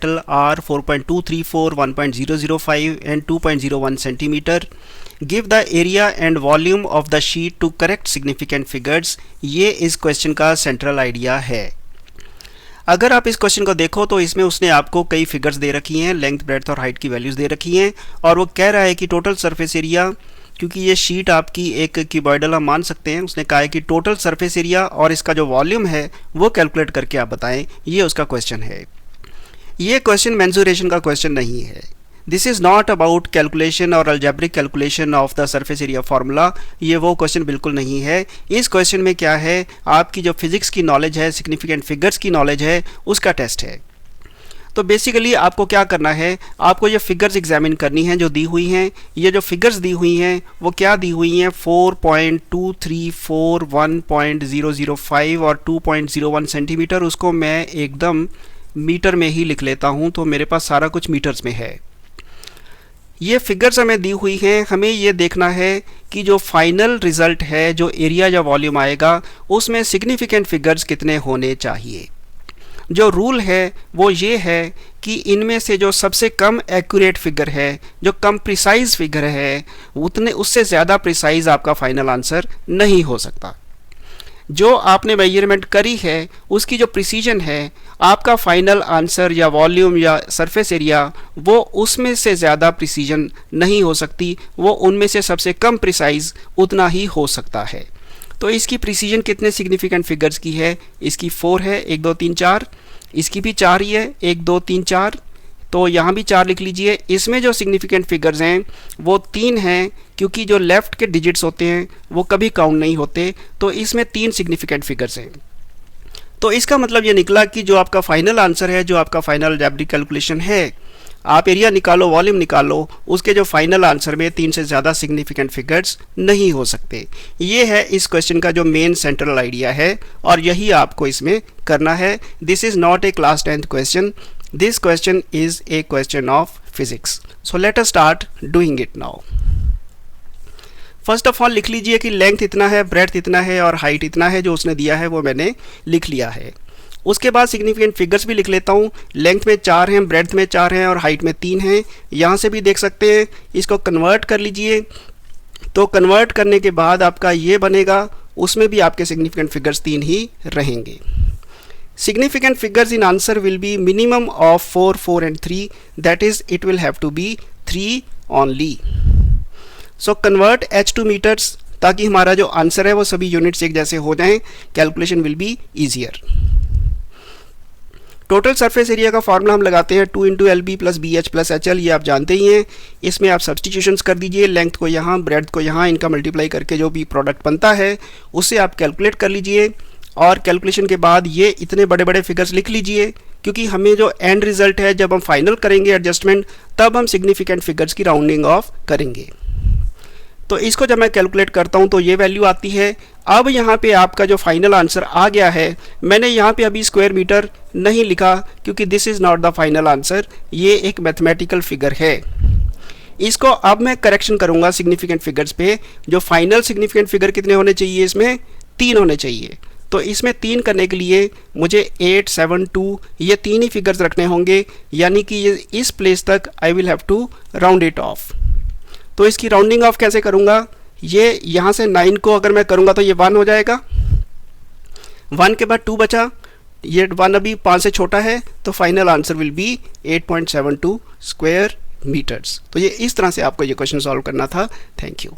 rectangle are 4.234, 1.005 and 2.01 centimeter. Give the area and volume of the sheet to correct significant figures. ये इस question का central idea है। अगर आप इस क्वेश्चन को देखो तो इसमें उसने आपको कई फिगर्स दे रखी हैं, लेंथ, ब्रेड्थ और हाइट की वैल्यूज़ दे रखी हैं, और वो कह रहा है कि टोटल सरफेस एरिया, क्योंकि ये शीट आपकी एक क्यूबॉइडल हम मान सकते हैं, उसने कहा है कि टोटल सरफेस एरिया और इसका जो वॉल्यूम है वो कैलकुलेट करके आप बताएं। ये उसका क्वेश्चन है। ये क्वेश्चन मेंसुरेशन का क्वेश्चन नहीं है। This is not about calculation और algebraic calculation of the surface area formula. ये वो क्वेश्चन बिल्कुल नहीं है। इस क्वेश्चन में क्या है, आपकी जो फिजिक्स की नॉलेज है, सिग्निफिकेंट फिगर्स की नॉलेज है, उसका टेस्ट है। तो बेसिकली आपको क्या करना है, आपको ये फिगर्स एग्जामिन करनी है जो दी हुई हैं। ये जो फिगर्स दी हुई हैं वो क्या दी हुई हैं, 4.234, 1.005 और 2.01 सेंटीमीटर। उसको मैं एकदम मीटर में ही लिख लेता हूँ, तो मेरे पास सारा कुछ मीटर्स में है। ये फिगर्स हमें दी हुई हैं। हमें ये देखना है कि जो फाइनल रिज़ल्ट है, जो एरिया या वॉल्यूम आएगा, उसमें सिग्निफिकेंट फिगर्स कितने होने चाहिए। जो रूल है वो ये है कि इनमें से जो सबसे कम एक्यूरेट फिगर है, जो कम प्रिसाइज फिगर है, उससे ज़्यादा प्रिसाइज आपका फाइनल आंसर नहीं हो सकता। जो आपने मेजरमेंट करी है उसकी जो प्रिसीजन है, आपका फाइनल आंसर या वॉल्यूम या सरफेस एरिया, वो उसमें से ज़्यादा प्रिसीजन नहीं हो सकती। वो उनमें से सबसे कम प्रिसाइज उतना ही हो सकता है। तो इसकी प्रिसीजन कितने सिग्निफिकेंट फिगर्स की है, इसकी 4 है, 1 2 3 4। इसकी भी 4 ही है, 1 2 3 4। तो यहाँ भी 4 लिख लीजिए। इसमें जो सिग्निफिकेंट फिगर्स हैं वो 3 हैं, क्योंकि जो लेफ़्ट के डिजिट्स होते हैं वो कभी काउंट नहीं होते। तो इसमें 3 सिग्निफिकेंट फिगर्स हैं। तो इसका मतलब ये निकला कि जो आपका फाइनल आंसर है, जो आपका फाइनल अलजेब्रिक कैलकुलेशन है, आप एरिया निकालो, वॉल्यूम निकालो, उसके जो फाइनल आंसर में 3 से ज़्यादा सिग्निफिकेंट फिगर्स नहीं हो सकते। ये है इस क्वेश्चन का जो मेन सेंट्रल आइडिया है, और यही आपको इसमें करना है। This is not a class 10th question, this question is a question of physics. So let us start doing it now. First of all लिख लीजिए कि लेंथ इतना है, ब्रेड्थ इतना है और हाइट इतना है। जो उसने दिया है वो मैंने लिख लिया है। उसके बाद सिग्निफिकेंट फिगर्स भी लिख लेता हूँ। लेंथ में 4 हैं, ब्रेड्थ में 4 हैं और हाइट में 3 हैं। यहाँ से भी देख सकते हैं। इसको कन्वर्ट कर लीजिए। तो कन्वर्ट करने के बाद आपका ये बनेगा, उसमें भी आपके सिग्निफिकेंट फिगर्स 3 ही रहेंगे। Significant figures in answer will be minimum of 4, 4 and 3. That is, it will have to be 3 only. So convert h to meters ताकि हमारा जो आंसर है वो सभी यूनिट्स एक जैसे हो जाएं। Calculation will be easier. Total surface area का फॉर्मूला हम लगाते हैं 2 × LB + BH + HL। ये आप जानते ही हैं। इसमें आप सब्सटीट्यूशंस कर दीजिए, लेंथ को यहाँ, ब्रेड्थ को यहाँ, इनका मल्टीप्लाई करके जो भी प्रोडक्ट बनता है उससे आप कैलकुलेट कर लीजिए। और कैलकुलेशन के बाद ये इतने बड़े बड़े फिगर्स लिख लीजिए, क्योंकि हमें जो एंड रिजल्ट है, जब हम फाइनल करेंगे एडजस्टमेंट, तब हम सिग्निफिकेंट फिगर्स की राउंडिंग ऑफ करेंगे। तो इसको जब मैं कैलकुलेट करता हूँ तो ये वैल्यू आती है। अब यहाँ पे आपका जो फाइनल आंसर आ गया है, मैंने यहाँ पे अभी स्क्वायर मीटर नहीं लिखा, क्योंकि this is not the final answer, ये एक मैथमेटिकल फिगर है। इसको अब मैं करेक्शन करूँगा सिग्निफिकेंट फिगर्स पे। जो फाइनल सिग्निफिकेंट फिगर कितने होने चाहिए, इसमें 3 होने चाहिए। तो इसमें 3 करने के लिए मुझे 8, 7, 2 ये 3 ही फिगर्स रखने होंगे, यानी कि ये इस प्लेस तक I will have to round it off. तो इसकी राउंडिंग ऑफ कैसे करूँगा, ये यहाँ से 9 को अगर मैं करूँगा तो ये 1 हो जाएगा। 1 के बाद 2 बचा, ये 1 अभी 5 से छोटा है, तो final answer will be 8.72 square metres. तो ये इस तरह से आपको ये क्वेश्चन सॉल्व करना था। Thank you.